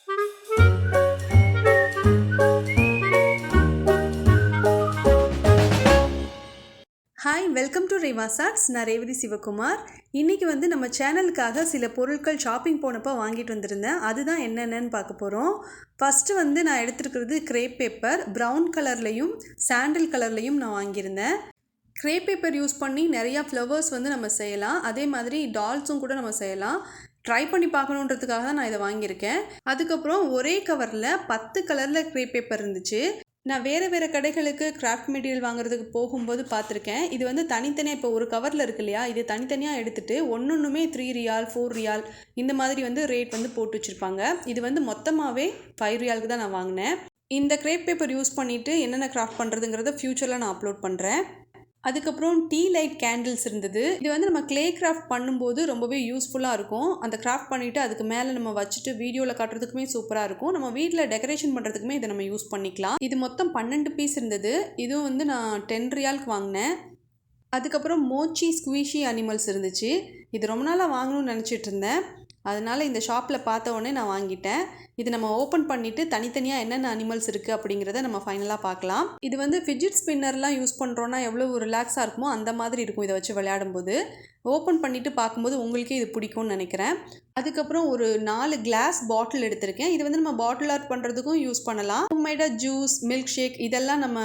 Hi, welcome to Revasarts. நான் ரேவதி சிவகுமார். இன்றைக்கி நம்ம சேனலுக்காக சில பொருட்கள் ஷாப்பிங் போனப்போ வாங்கிட்டு வந்திருந்தேன். அதுதான் என்னென்னு பார்க்க போகிறோம். ஃபஸ்ட்டு நான் எடுத்துருக்கிறது க்ரேப் பேப்பர். ப்ரௌன் கலர்லேயும் சாண்டில் கலர்லேயும் நான் வாங்கியிருந்தேன். க்ரேப் பேப்பர் யூஸ் பண்ணி நிறையா ஃப்ளவர்ஸ் நம்ம செய்யலாம். அதே மாதிரி டால்ஸும் கூட நம்ம செய்யலாம். ட்ரை பண்ணி பார்க்கணுன்றதுக்காக தான் நான் இதை வாங்கியிருக்கேன். அதுக்கப்புறம் ஒரே கவரில் 10 கலரில் க்ரேப் பேப்பர் இருந்துச்சு. நான் வேறு கடைகளுக்கு கிராஃப்ட் மெட்டீரியல் வாங்குறதுக்கு போகும்போது பார்த்துருக்கேன். இது தனித்தனியாக இப்போ ஒரு கவரில் இருக்கு இல்லையா, இது தனித்தனியாக எடுத்துகிட்டு ஒன்றுமே 3 ரியால் 4 ரியால் இந்த மாதிரி ரேட் போட்டு வச்சுருப்பாங்க. இது மொத்தமாகவே 5 ரியாலுக்கு தான் நான் வாங்கினேன். இந்த க்ரேப் பேப்பர் யூஸ் பண்ணிவிட்டு என்னென்ன கிராஃப்ட் பண்ணுறதுங்கிறத ஃப்யூச்சரில் நான் அப்லோட் பண்ணுறேன். அதுக்கப்புறம் டீ லைட் கேண்டில்ஸ் இருந்தது. இது நம்ம க்ளே கிராஃப்ட் பண்ணும்போது ரொம்பவே யூஸ்ஃபுல்லாக இருக்கும். அந்த கிராஃப்ட் பண்ணிவிட்டு அதுக்கு மேலே நம்ம வச்சுட்டு வீடியோவில் காட்டுறதுக்குமே சூப்பராக இருக்கும். நம்ம வீட்டில் டெக்கரேஷன் பண்ணுறதுக்குமே இதை நம்ம யூஸ் பண்ணிக்கலாம். இது மொத்தம் 12 பீஸ் இருந்தது. இதுவும் நான் 10 ரியாலுக்கு வாங்கினேன். அதுக்கப்புறம் மோச்சி ஸ்குவீஷி அனிமல்ஸ் இருந்துச்சு. இது ரொம்ப நாளாக வாங்கணும்னு நினச்சிட்டு இருந்தேன். அதனால் இந்த ஷாப்பில் பார்த்த உடனே நான் வாங்கிட்டேன். இது நம்ம ஓப்பன் பண்ணிவிட்டு தனித்தனியாக என்னென்ன அனிமல்ஸ் இருக்குது அப்படிங்கிறத நம்ம ஃபைனலாக பார்க்கலாம். இது ஃபிட்ஜெட் ஸ்பின்னர்லாம் யூஸ் பண்ணுறோன்னா எவ்வளோ ரிலாக்ஸாக இருக்குமோ அந்த மாதிரி இருக்கும் இதை வச்சு விளையாடும்போது. ஓப்பன் பண்ணிவிட்டு பார்க்கும்போது உங்களுக்கே இது பிடிக்கும்னு நினைக்கிறேன். அதுக்கப்புறம் ஒரு 4 கிளாஸ் பாட்டில் எடுத்திருக்கேன். இது நம்ம பாட்டில் ஆர்ட் பண்ணுறதுக்கும் யூஸ் பண்ணலாம். ஹோம்மேடாக ஜூஸ், மில்க் ஷேக் இதெல்லாம் நம்ம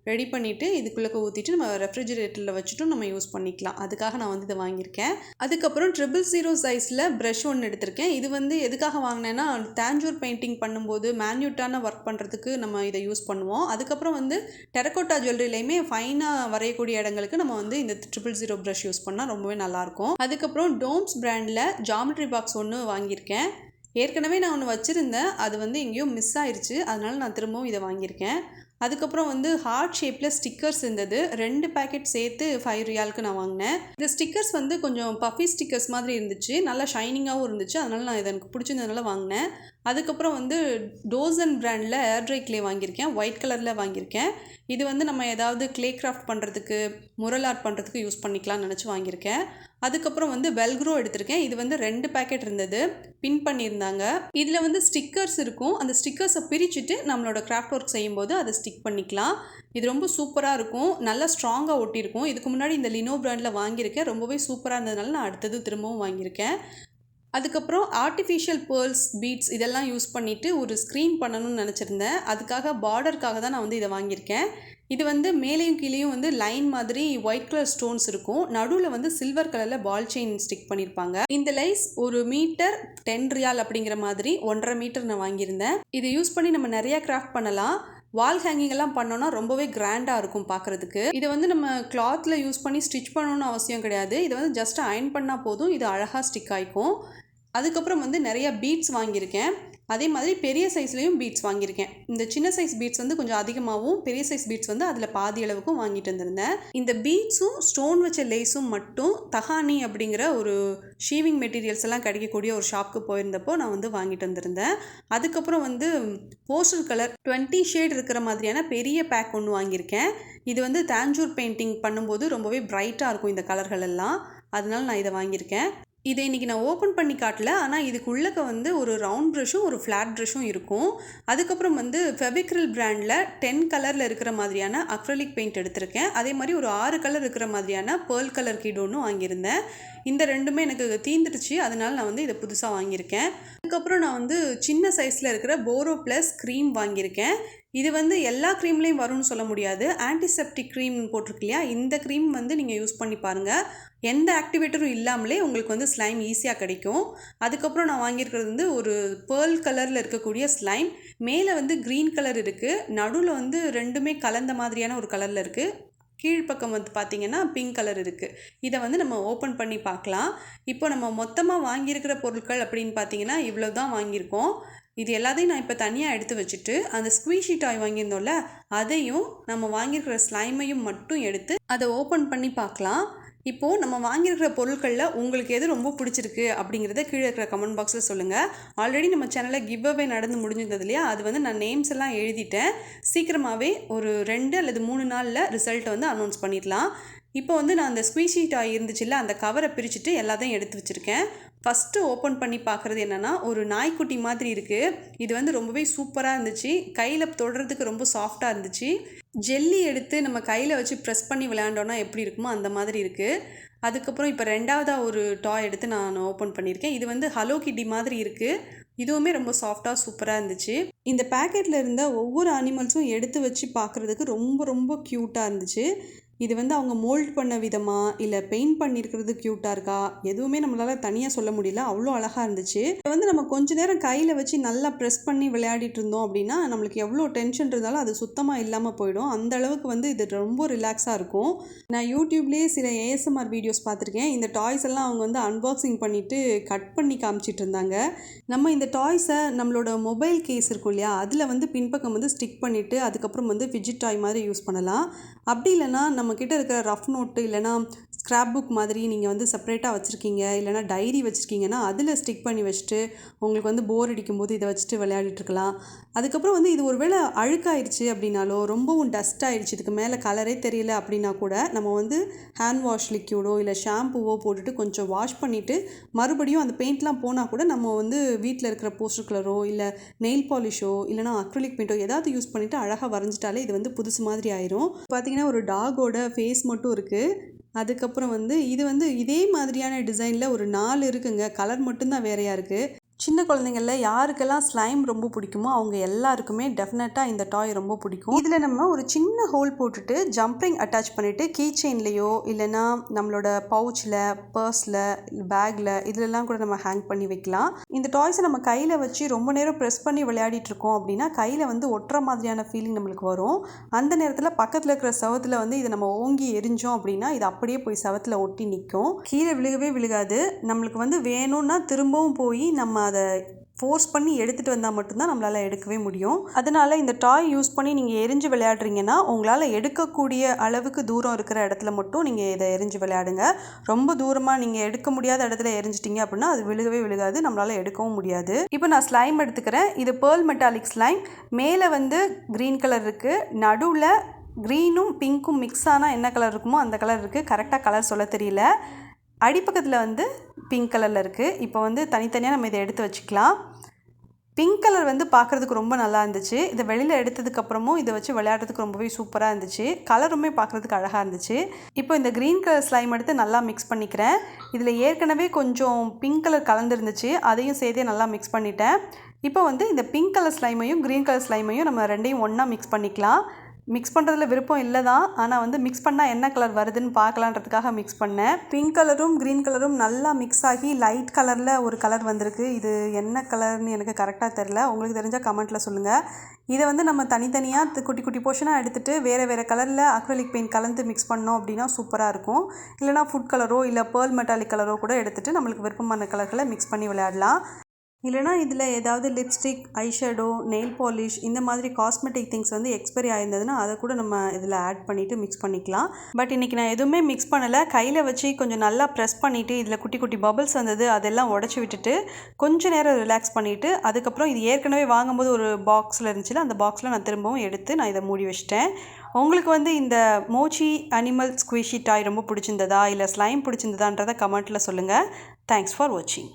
ரெடி பண்ணிவிட்டு இதுக்குள்ளே ஊற்றிட்டு நம்ம ரெஃப்ரிஜிரேட்டரில் வச்சுட்டும் நம்ம யூஸ் பண்ணிக்கலாம். அதுக்காக நான் இதை வாங்கியிருக்கேன். அதுக்கப்புறம் 000 சைஸில் ப்ரஷ் ஒன்று எடுத்திருக்கேன். இது எதுக்காக வாங்கினேன்னா, தாஞ்சூர் பெயிண்டிங் பண்ணும்போது மேன்யூட்டான ஒர்க் பண்ணுறதுக்கு நம்ம இதை யூஸ் பண்ணுவோம். அதுக்கப்புறம் டெரக்கோட்டா ஜுவல்லரிலையுமே ஃபைனாக வரையக்கூடிய இடங்களுக்கு நம்ம இந்த 000 ப்ரஷ் யூஸ் பண்ணால் ரொம்பவே நல்லாயிருக்கும். அதுக்கப்புறம் டோம்ஸ் பிராண்டில் ஜாமெட்ரி பாக்ஸ் ஒன்று வாங்கியிருக்கேன். ஏற்கனவே நான் ஒன்று வச்சுருந்தேன். அது எங்கேயோ மிஸ் ஆயிடுச்சு. அதனால நான் திரும்பவும் இதை வாங்கியிருக்கேன். அதுக்கப்புறம் ஹார்ட் ஷேப்பில் ஸ்டிக்கர்ஸ் இருந்தது. 2 பேக்கெட் சேர்த்து 5 ரியாலுக்கு நான் வாங்கினேன். இந்த ஸ்டிக்கர்ஸ் கொஞ்சம் பஃபி ஸ்டிக்கர்ஸ் மாதிரி இருந்துச்சு. நல்லா ஷைனிங்காகவும் இருந்துச்சு. அதனால் நான் இதை எனக்கு பிடிச்சிருந்ததுனால வாங்கினேன். அதுக்கப்புறம் டோசன் பிராண்டில் ஏர் ட்ரை க்ளே வாங்கியிருக்கேன். ஒயிட் கலரில் வாங்கியிருக்கேன். இது நம்ம ஏதாவது க்ளே கிராஃப்ட் பண்ணுறதுக்கு, முரல் ஆர்ட் பண்ணுறதுக்கு யூஸ் பண்ணிக்கலாம்னு நினச்சி வாங்கியிருக்கேன். அதுக்கப்புறம் வெல்க்ரோ எடுத்திருக்கேன். இது 2 பேக்கெட் இருந்தது. பின் பண்ணியிருந்தாங்க. இதில் ஸ்டிக்கர்ஸ் இருக்கும். அந்த ஸ்டிக்கர்ஸை பிரிச்சுட்டு நம்மளோட கிராஃப்ட் ஒர்க் செய்யும்போது அதை ஸ்டிக் பண்ணிக்கலாம். இது ரொம்ப சூப்பராக இருக்கும். நல்லா ஸ்ட்ராங்காக ஒட்டியிருக்கும். இதுக்கு முன்னாடி இந்த லினோ பிராண்டில் வாங்கியிருக்கேன். ரொம்பவே சூப்பராக இருந்ததுனால நான் அடுத்தது திரும்பவும் வாங்கியிருக்கேன். அதுக்கப்புறம் ஆர்டிஃபிஷியல் பேர்ல்ஸ், பீட்ஸ் இதெல்லாம் யூஸ் பண்ணிவிட்டு ஒரு ஸ்க்ரீன் பண்ணணும்னு நினச்சிருந்தேன். அதுக்காக பார்டருக்காக தான் நான் இதை வாங்கியிருக்கேன். இது மேலேயும் கீழேயும் லைன் மாதிரி ஒயிட் கலர் ஸ்டோன்ஸ் இருக்கும். நடுவில் சில்வர் கலரில் பால் செயின் ஸ்டிக் பண்ணியிருப்பாங்க. இந்த லைஸ் 1 மீட்டர் 10 ரியால் அப்படிங்கிற மாதிரி 1.5 மீட்டர் நான் வாங்கியிருந்தேன். இதை யூஸ் பண்ணி நம்ம நிறையா கிராஃப்ட் பண்ணலாம். வால் ஹேங்கிங் எல்லாம் பண்ணோன்னா ரொம்பவே கிராண்டாக இருக்கும் பார்க்குறதுக்கு. இதை நம்ம கிளாத்தில் யூஸ் பண்ணி ஸ்டிச் பண்ணணும்னு அவசியம் கிடையாது. இதை ஜஸ்ட் அயர்ன் பண்ணால் போதும். இது அழகாக ஸ்டிக் ஆகிக்கும். அதுக்கப்புறம் நிறையா பீட்ஸ் வாங்கியிருக்கேன். அதே மாதிரி பெரிய சைஸ்லேயும் பீட்ஸ் வாங்கியிருக்கேன். இந்த சின்ன சைஸ் பீட்ஸ் கொஞ்சம் அதிகமாகவும், பெரிய சைஸ் பீட்ஸ் அதில் பாதி அளவுக்கும் வாங்கிட்டு வந்திருந்தேன். இந்த பீட்ஸும் ஸ்டோன் வச்ச லேஸும் மட்டும் தஹானி அப்படிங்கிற ஒரு ஷீவிங் மெட்டீரியல்ஸ் எல்லாம் கிடைக்கக்கூடிய ஒரு ஷாப்புக்கு போயிருந்தப்போ நான் வாங்கிட்டு வந்திருந்தேன். அதுக்கப்புறம் போஸ்டர் கலர் 20 ஷேட் இருக்கிற மாதிரியான பெரிய பேக் ஒன்று வாங்கியிருக்கேன். இது தாஞ்சூர் பெயிண்டிங் பண்ணும்போது ரொம்பவே பிரைட்டாக இருக்கும் இந்த கலர்கள் எல்லாம். அதனால நான் இதை வாங்கியிருக்கேன். இதை இன்றைக்கி நான் ஓப்பன் பண்ணி காட்டல. ஆனால் இதுக்குள்ளக்க ஒரு ரவுண்ட் ப்ரஷ்ஷும் ஒரு ஃப்ளாட் ப்ரஷ்ஷும் இருக்கும். அதுக்கப்புறம் ஃபெவிக்ரில் பிராண்டில் 10 கலரில் இருக்கிற மாதிரியான அக்ரலிக் பெயிண்ட் எடுத்திருக்கேன். அதே மாதிரி ஒரு 6 கலர் இருக்கிற மாதிரியான பேர்ல் கலர் கீடு ஒன்று வாங்கியிருந்தேன். இந்த ரெண்டுமே எனக்கு தீந்துடுச்சு. அதனால் நான் இதை புதுசாக வாங்கியிருக்கேன். அதுக்கப்புறம் நான் சின்ன சைஸில் இருக்கிற போரோ ப்ளஸ் க்ரீம் வாங்கியிருக்கேன். இது எல்லா க்ரீம்லேயும் வரும்னு சொல்ல முடியாது. ஆன்டிசெப்டிக் க்ரீம் போட்டிருக்கு இல்லையா, இந்த க்ரீம் நீங்கள் யூஸ் பண்ணி பாருங்கள். எந்த ஆக்டிவேட்டரும் இல்லாமலே உங்களுக்கு ஸ்லைம் ஈஸியாக கிடைக்கும். அதுக்கப்புறம் நான் வாங்கியிருக்கிறது ஒரு பேர்ல் கலரில் இருக்கக்கூடிய ஸ்லைம். மேலே க்ரீன் கலர் இருக்குது. நடுவில் ரெண்டுமே கலந்த மாதிரியான ஒரு கலரில் இருக்குது. கீழ்ப்பக்கம் பார்த்திங்கன்னா பிங்க் கலர் இருக்குது. இதை நம்ம ஓப்பன் பண்ணி பார்க்கலாம். இப்போ நம்ம மொத்தமாக வாங்கியிருக்கிற பொருட்கள் அப்படின்னு பார்த்திங்கன்னா இவ்வளோ தான் வாங்கியிருக்கோம். இது எல்லாத்தையும் நான் இப்போ தனியாக எடுத்து வச்சுட்டு அந்த ஸ்குவீஷி டாய் வாங்கியிருந்தோம்ல, அதையும் நம்ம வாங்கியிருக்கிற ஸ்லைமையும் மட்டும் எடுத்து அதை ஓப்பன் பண்ணி பார்க்கலாம். இப்போது நம்ம வாங்கியிருக்கிற பொருட்களில் உங்களுக்கு எது ரொம்ப பிடிச்சிருக்கு அப்படிங்கிறத கீழே இருக்கிற கமெண்ட் பாக்ஸில் சொல்லுங்கள். ஆல்ரெடி நம்ம சேனலில் கிவ் அவே நடந்து முடிஞ்சிருந்தது இல்லையா, அது நான் நேம்ஸ் எல்லாம் எழுதிட்டேன். சீக்கிரமாகவே ஒரு 2 அல்லது 3 நாளில் ரிசல்ட்டை அனௌன்ஸ் பண்ணிடலாம். இப்போ நான் அந்த ஸ்குவீஷி டாய் இருந்துச்சுல்ல, அந்த கவரை பிரிச்சுட்டு எல்லாத்தையும் எடுத்து வச்சுருக்கேன். ஃபஸ்ட்டு ஓப்பன் பண்ணி பார்க்குறது என்னென்னா ஒரு நாய்க்குட்டி மாதிரி இருக்குது. இது வந்து ரொம்பவே சூப்பராக இருந்துச்சு. கையில் தொடுறதுக்கு ரொம்ப சாஃப்டாக இருந்துச்சு. ஜெல்லி எடுத்து நம்ம கையில் வச்சு ப்ரெஸ் பண்ணி விளையாண்டோன்னா எப்படி இருக்குமோ அந்த மாதிரி இருக்குது. அதுக்கப்புறம் இப்போ 2வதாக ஒரு டாய் எடுத்து நான் ஓப்பன் பண்ணியிருக்கேன். இது வந்து ஹலோ கிட்டி மாதிரி இருக்குது. இதுவுமே ரொம்ப சாஃப்டாக சூப்பராக இருந்துச்சு. இந்த பேக்கெட்டில் இருந்த ஒவ்வொரு அனிமல்ஸும் எடுத்து வச்சு பார்க்குறதுக்கு ரொம்ப ரொம்ப க்யூட்டாக இருந்துச்சு. இது வந்து அவங்க மோல்ட் பண்ண விதமா இல்லை பெயிண்ட் பண்ணியிருக்கிறது க்யூட்டாக இருக்கா எதுவுமே நம்மளால் தனியாக சொல்ல முடியல. அவ்வளோ அழகாக இருந்துச்சு. இதை வந்து நம்ம கொஞ்ச நேரம் கையில் வச்சு நல்லா ப்ரெஸ் பண்ணி விளையாடிட்டு இருந்தோம் அப்படின்னா நம்மளுக்கு எவ்வளோ டென்ஷன் இருந்தாலும் அது சுத்தமாக இல்லாமல் போயிடும். அந்த அளவுக்கு வந்து இது ரொம்ப ரிலாக்ஸாக இருக்கும். நான் யூடியூப்லேயே சில ASMR வீடியோஸ் பார்த்துருக்கேன். இந்த டாய்ஸ் எல்லாம் அவங்க வந்து அன்பாக்சிங் பண்ணிவிட்டு கட் பண்ணி காமிச்சிட்டு இருந்தாங்க. நம்ம இந்த டாய்ஸை நம்மளோட மொபைல் கேஸ் இருக்கும் இல்லையா, அதில் வந்து பின்பக்கம் வந்து ஸ்டிக் பண்ணிவிட்டு அதுக்கப்புறம் வந்து ஃபிட்ஜெட் டாய் மாதிரி யூஸ் பண்ணலாம். அப்படி இல்லைனா நம்மக்கிட்ட இருக்கிற ரஃப் நோட்டு இல்லைனா ஸ்க்ராப் புக் மாதிரி நீங்கள் வந்து செப்பரேட்டாக வச்சுருக்கீங்க, இல்லைனா டைரி வச்சுருக்கீங்கன்னா அதில் ஸ்டிக் பண்ணி வச்சுட்டு உங்களுக்கு வந்து போர் அடிக்கும்போது இதை வச்சுட்டு விளையாடிட்டுருக்கலாம். அதுக்கப்புறம் வந்து இது ஒரு வேளை அழுக்காயிடுச்சு அப்படின்னாலோ ரொம்பவும் டஸ்ட் ஆகிடுச்சு, இதுக்கு மேலே கலரே தெரியல அப்படின்னா கூட நம்ம வந்து ஹேண்ட் வாஷ் லிக்யூடோ இல்லை ஷாம்புவோ போட்டுட்டு கொஞ்சம் வாஷ் பண்ணிவிட்டு மறுபடியும் அந்த பெயிண்ட்லாம் போனால் கூட நம்ம வந்து வீட்டில் இருக்கிற போஸ்டர் கலரோ இல்லை நெயில் பாலிஷோ இல்லைனா அக்ரிலிக் பெயிண்டோ ஏதாவது யூஸ் பண்ணிவிட்டு அழகாக வரைஞ்சிட்டாலே இது வந்து புதுசு மாதிரி ஆயிரும். பார்த்திங்கன்னா ஒரு டாகோட ஃபேஸ் மட்டும் இருக்குது. அதுக்கப்புறம் வந்து இது வந்து இதே மாதிரியான டிசைனில் ஒரு 4 இருக்குங்க. கலர் மட்டும்தான் வேறையாக இருக்குது. சின்ன குழந்தைங்களில் யாருக்கெல்லாம் ஸ்லைம் ரொம்ப பிடிக்குமோ அவங்க எல்லாருக்குமே டெஃபினட்டாக இந்த டாய் ரொம்ப பிடிக்கும். இதில் நம்ம ஒரு சின்ன ஹோல் போட்டுட்டு ஜம்ப்ரிங் அட்டாச் பண்ணிவிட்டு கீ செயின்லேயோ இல்லைனா நம்மளோட பவுச்சில் பர்ஸில் பேக்கில் இதிலெல்லாம் கூட நம்ம ஹேங் பண்ணி வைக்கலாம். இந்த டாய்ஸை நம்ம கையில் வச்சு ரொம்ப நேரம் ப்ரெஸ் பண்ணி விளையாடிட்டு இருக்கோம் அப்படின்னா கையில் வந்து ஒட்டுற மாதிரியான ஃபீலிங் நம்மளுக்கு வரும். அந்த நேரத்தில் பக்கத்தில் இருக்கிற செவத்தில் வந்து இதை நம்ம ஓங்கி எரிஞ்சோம் அப்படின்னா இது அப்படியே போய் செவத்தில் ஒட்டி நிற்கும். கீழே விழுகவே விழுகாது. நம்மளுக்கு வந்து வேணும்னா திரும்பவும் போய் நம்ம அதை ஃபோர்ஸ் பண்ணி எடுத்துகிட்டு வந்தால் மட்டும்தான் நம்மளால் எடுக்கவே முடியும். அதனால் இந்த டாய் யூஸ் பண்ணி நீங்கள் எரிஞ்சு விளையாடுறீங்கன்னா உங்களால் எடுக்கக்கூடிய அளவுக்கு தூரம் இருக்கிற இடத்துல மட்டும் நீங்கள் இதை எரிஞ்சு விளையாடுங்க. ரொம்ப தூரமாக நீங்கள் எடுக்க முடியாத இடத்துல எரிஞ்சிட்டிங்க அப்படின்னா அது விழுகவே விழுகாது, நம்மளால் எடுக்கவும் முடியாது. இப்போ நான் ஸ்லைம் எடுத்துக்கிறேன். இது பேர்ல் மெட்டாலிக் ஸ்லைம். மேலே வந்து க்ரீன் கலர் இருக்குது, நடுவில் க்ரீனும் பிங்க்கும் மிக்ஸ் ஆனால் என்ன கலர் இருக்குமோ அந்த கலர் இருக்குது. கரெக்டாக கலர் சொல்ல தெரியல. அடிப்பக்கத்தில் வந்து பிங்க் கலரில் இருக்குது. இப்போ வந்து தனித்தனியாக நம்ம இதை எடுத்து வச்சுக்கலாம். பிங்க் கலர் வந்து பார்க்குறதுக்கு ரொம்ப நல்லா இருந்துச்சு. இதை வெளியில் எடுத்ததுக்கப்புறமும் இதை வச்சு விளையாடுறதுக்கு ரொம்பவே சூப்பராக இருந்துச்சு. கலருமே பார்க்குறதுக்கு அழகாக இருந்துச்சு. இப்போ இந்த க்ரீன் கலர் ஸ்லைம் எடுத்து நல்லா மிக்ஸ் பண்ணிக்கிறேன். இதில் ஏற்கனவே கொஞ்சம் பிங்க் கலர் கலந்துருந்துச்சு, அதையும் சேர்த்தே நல்லா மிக்ஸ் பண்ணிட்டேன். இப்போ வந்து இந்த பிங்க் கலர் ஸ்லைமையும் க்ரீன் கலர் ஸ்லைமையும் நம்ம ரெண்டையும் ஒன்றா மிக்ஸ் பண்ணிக்கலாம். மிக்ஸ் பண்ணுறதுல விருப்பம் இல்லை தான், ஆனால் வந்து மிக்ஸ் பண்ணால் என்ன கலர் வருதுன்னு பார்க்கலான்றதுக்காக மிக்ஸ் பண்ணேன். பிங்க் கலரும் க்ரீன் கலரும் நல்லா மிக்ஸ் ஆகி லைட் கலரில் ஒரு கலர் வந்திருக்கு. இது என்ன கலர்னு எனக்கு கரெக்டாக தெரில, உங்களுக்கு தெரிஞ்சால் கமெண்ட்டில் சொல்லுங்கள். இதை வந்து நம்ம தனித்தனியாக குட்டி குட்டி போர்ஷனாக எடுத்துகிட்டு வேறு வேறு கலரில் அக்ரிலிக் பெயிண்ட் கலந்து மிக்ஸ் பண்ணோம் அப்படின்னா சூப்பராக இருக்கும். இல்லைனா ஃபுட் கலரோ இல்லை பேர்ல் மெட்டாலிக் கலரோ கூட எடுத்துகிட்டு நம்மளுக்கு விருப்பமான கலர்களை மிக்ஸ் பண்ணி விளையாடலாம். இல்லைனா இதில் ஏதாவது லிப்ஸ்டிக், ஐஷேடோ, நெயில் பாலிஷ் இந்த மாதிரி காஸ்மெட்டிக் திங்ஸ் வந்து எக்ஸ்பைரி ஆயிருந்ததுன்னா அதை கூட நம்ம இதில் ஆட் பண்ணிவிட்டு மிக்ஸ் பண்ணிக்கலாம். பட் இன்றைக்கி நான் எதுவுமே மிக்ஸ் பண்ணலை. கையில் வச்சு கொஞ்சம் நல்லா ப்ரெஸ் பண்ணிவிட்டு இதில் குட்டி குட்டி பபிள்ஸ் வந்தது அதெல்லாம் உடச்சி விட்டுட்டு கொஞ்சம் நேரம் ரிலாக்ஸ் பண்ணிவிட்டு அதுக்கப்புறம் இது ஏற்கனவே வாங்கும்போது ஒரு பாக்ஸில் இருந்துச்சுல அந்த பாக்ஸில் நான் திரும்பவும் எடுத்து நான் இதை மூடி வச்சிட்டேன். உங்களுக்கு வந்து இந்த மோச்சி அனிமல் ஸ்குவிஷி டாய் ரொம்ப பிடிச்சிருந்ததா இல்லை ஸ்லைம் பிடிச்சிருந்ததான்றதை கமெண்ட்டில் சொல்லுங்கள். தேங்க்ஸ் ஃபார் வாட்சிங்.